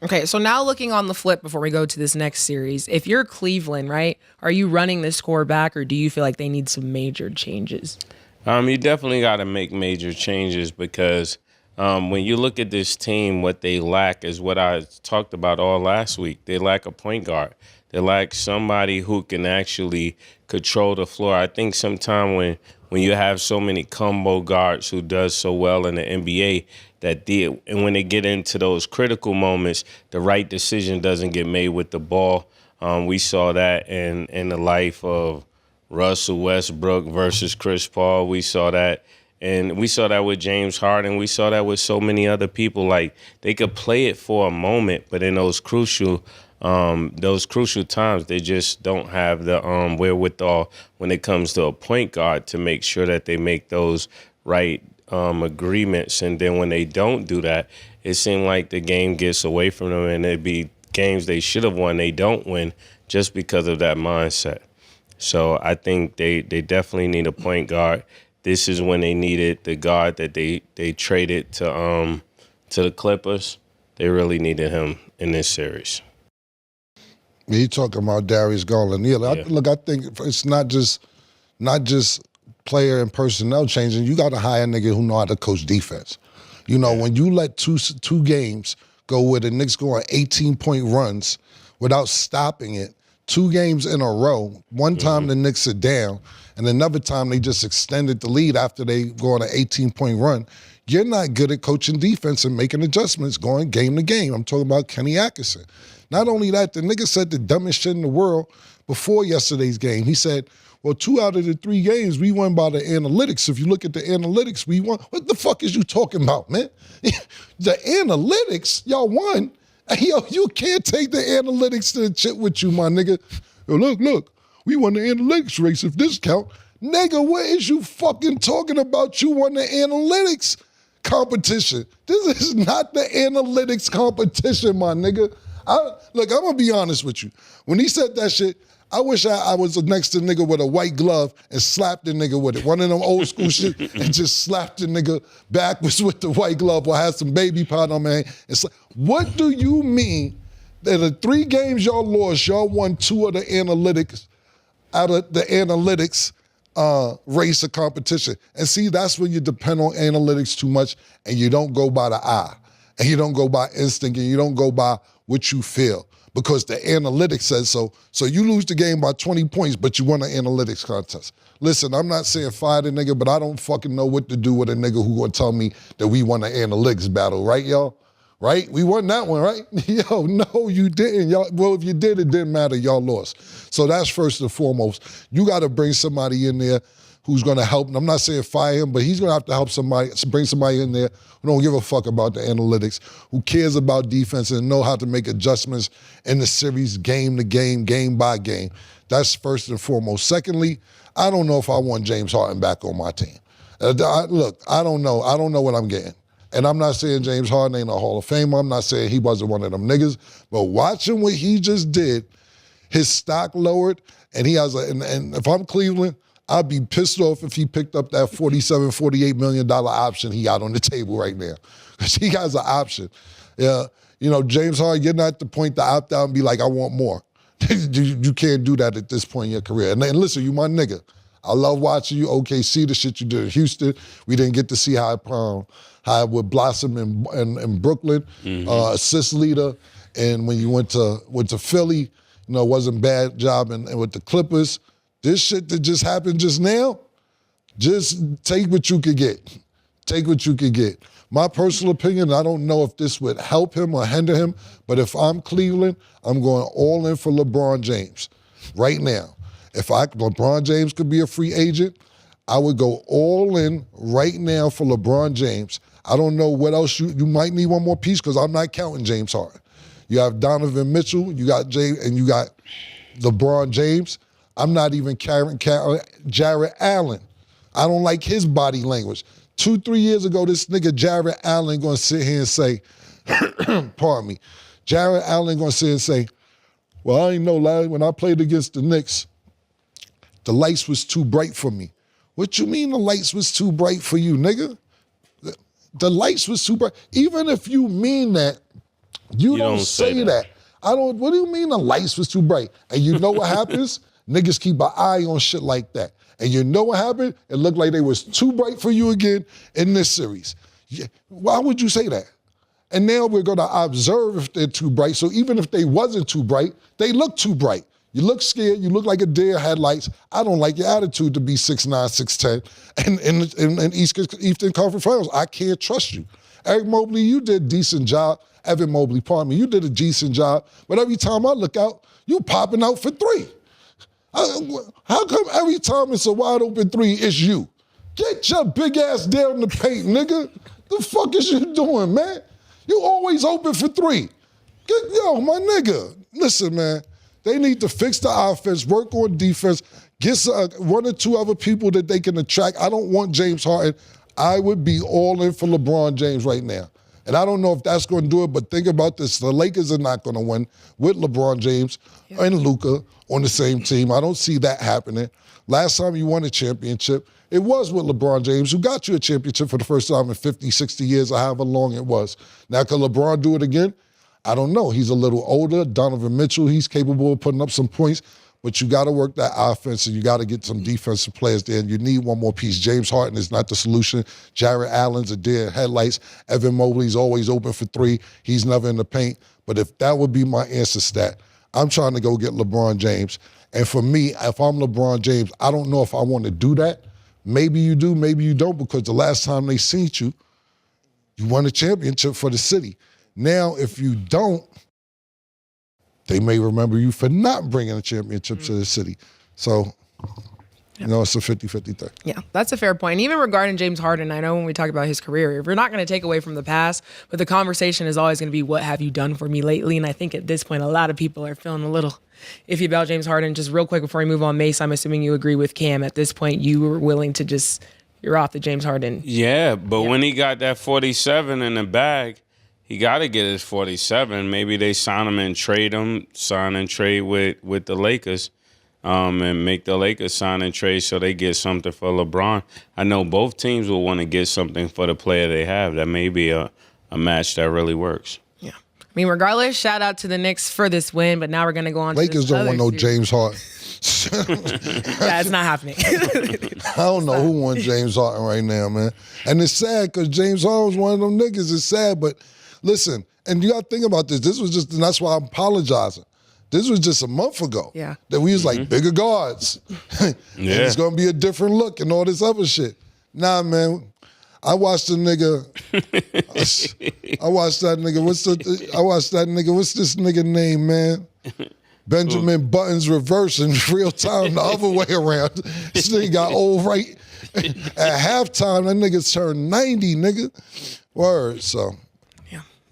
Okay, so now looking on the flip before we go to this next series, if you're Cleveland, right, are you running this core back or do you feel like they need some major changes? You definitely got to make major changes because when you look at this team, what they lack is what I talked about all last week. They lack a point guard. They lack somebody who can actually control the floor. I think sometime when you have so many combo guards who does so well in the NBA and when they get into those critical moments, the right decision doesn't get made with the ball. We saw that in the life of Russell Westbrook versus Chris Paul. We saw that. And we saw that with James Harden. We saw that with so many other people. Like, they could play it for a moment, but in those crucial times, they just don't have the wherewithal when it comes to a point guard to make sure that they make those right agreements. And then when they don't do that, it seems like the game gets away from them, and it'd be games they should have won, they don't win just because of that mindset. So I think they definitely need a point guard. This is when they needed the guard that they traded to the Clippers. They really needed him in this series. You talking about Darius Garland? Yeah, I think it's not just player and personnel changing. You got to hire a nigga who know how to coach defense. You know, when you let two games go where the Knicks go on 18-point runs without stopping it, 2 games in a row. One time the Knicks are down, and another time they just extended the lead after they go on an 18-point run. You're not good at coaching defense and making adjustments going game to game. I'm talking about Kenny Atkinson. Not only that, the nigga said the dumbest shit in the world before yesterday's game. He said, well, 2 out of the 3 games, we won by the analytics. If you look at the analytics, we won. What the fuck is you talking about, man? The analytics, y'all won. Yo, you can't take the analytics to the chip with you, my nigga. Yo, look, we won the analytics race if this count. Nigga, what is you fucking talking about? You won the analytics competition. This is not the analytics competition, my nigga. Look, I'm going to be honest with you. When he said that shit, I wish I was next to a nigga with a white glove and slapped the nigga with it. One of them old school shit and just slapped the nigga backwards with the white glove or had some baby powder on my hand. It's like, what do you mean that the 3 games y'all lost, y'all won 2 of the analytics out of the analytics race of competition? And see, that's when you depend on analytics too much and you don't go by the eye and you don't go by instinct and you don't go by what you feel. Because the analytics says so. So you lose the game by 20 points, but you won an analytics contest. Listen, I'm not saying fire the nigga, but I don't fucking know what to do with a nigga who gonna tell me that we won an analytics battle, right, y'all? Right? We won that one, right? Yo, no, you didn't. Y'all, well, if you did, it didn't matter. Y'all lost. So that's first and foremost. You gotta bring somebody in there who's gonna help. And I'm not saying fire him, but he's gonna have to help somebody, bring somebody in there who don't give a fuck about the analytics, who cares about defense and know how to make adjustments in the series, game to game, game by game. That's first and foremost. Secondly, I don't know if I want James Harden back on my team. Look, I don't know. I don't know what I'm getting. And I'm not saying James Harden ain't a Hall of Famer. I'm not saying he wasn't one of them niggas. But watching what he just did, his stock lowered, and he has and if I'm Cleveland, I'd be pissed off if he picked up that $47, $48 million option he got on the table right now. Because he has an option. Yeah, you know, James Harden, you're not at the point to opt out and be like, I want more. You can't do that at this point in your career. And listen, you my nigga. I love watching you OKC, the shit you did in Houston. We didn't get to see how it would blossom in Brooklyn, assist leader. And when you went to Philly, you know, it wasn't a bad job and with the Clippers. This shit that just happened just now, just take what you could get. Take what you could get. My personal opinion, I don't know if this would help him or hinder him, but if I'm Cleveland, I'm going all in for LeBron James right now. If LeBron James could be a free agent, I would go all in right now for LeBron James. I don't know what else you might need one more piece because I'm not counting James Harden. You have Donovan Mitchell, you got James, and you got LeBron James. I'm not even carrying Jarrett Allen. I don't like his body language. 2-3 years ago, this nigga Jarrett Allen gonna sit here and say, pardon me, Jarrett Allen gonna sit here and say, well, I ain't know, lad, when I played against the Knicks, the lights was too bright for me. What you mean the lights was too bright for you, nigga? The lights was too bright. Even if you mean that You don't say that. What do you mean the lights was too bright? And you know what happens? Niggas keep an eye on shit like that. And you know what happened? It looked like they was too bright for you again in this series. Why would you say that? And now we're going to observe if they're too bright. So even if they wasn't too bright, they look too bright. You look scared. You look like a deer headlights. I don't like your attitude to be 6'9", 6'10", and in Eastern Conference Finals. I can't trust you. Eric Mobley, you did a decent job. Evan Mobley, pardon me, you did a decent job. But every time I look out, you popping out for three. How come every time it's a wide open three, it's you? Get your big ass down in the paint, nigga. The fuck is you doing, man? You always open for three. Yo, my nigga. Listen, man. They need to fix the offense, work on defense, get one or two other people that they can attract. I don't want James Harden. I would be all in for LeBron James right now. And I don't know if that's going to do it, but think about this. The Lakers are not going to win with LeBron James and Luka on the same team. I don't see that happening. Last time you won a championship, it was with LeBron James, who got you a championship for the first time in 50, 60 years, or however long it was. Now, can LeBron do it again? I don't know. He's a little older. Donovan Mitchell, he's capable of putting up some points, but you got to work that offense and you got to get some defensive players there, and you need one more piece. James Harden is not the solution. Jarrett Allen's a deer headlights. Evan Mobley's always open for three. He's never in the paint. But if that would be my answer stat, I'm trying to go get LeBron James. And for me, if I'm LeBron James, I don't know if I want to do that. Maybe you do, maybe you don't, because the last time they seen you, you won a championship for the city. Now, if you don't, they may remember you for not bringing a championship to the city. So, it's a 50-50 thing. Yeah, that's a fair point. And even regarding James Harden, I know when we talk about his career, if we're not going to take away from the past, but the conversation is always going to be, what have you done for me lately? And I think at this point, a lot of people are feeling a little iffy about James Harden. Just real quick before we move on, Mase, I'm assuming you agree with Cam. At this point, you were willing to you're off the James Harden. Yeah, but when he got that 47 in the bag, he got to get his 47. Maybe they sign him and trade with the Lakers, and make the Lakers sign and trade so they get something for LeBron. I know both teams will want to get something for the player they have. That may be a match that really works. Yeah. I mean, regardless, shout out to the Knicks for this win, but now we're going to go on Lakers to don't want no series. James Harden. Yeah, it's not happening. I don't know who wants James Harden right now, man. And it's sad because James Harden's one of them niggas. It's sad, but listen, and you got to think about this. This was just, and that's why I'm apologizing. This was just a month ago. Yeah. That we was like bigger guards. And it's going to be a different look and all this other shit. Nah, man. I watched the nigga. I watched that nigga. What's this nigga name, man? Benjamin Button's reverse in real time the other way around. This nigga got old right at halftime. That nigga turned 90, nigga. Word, so.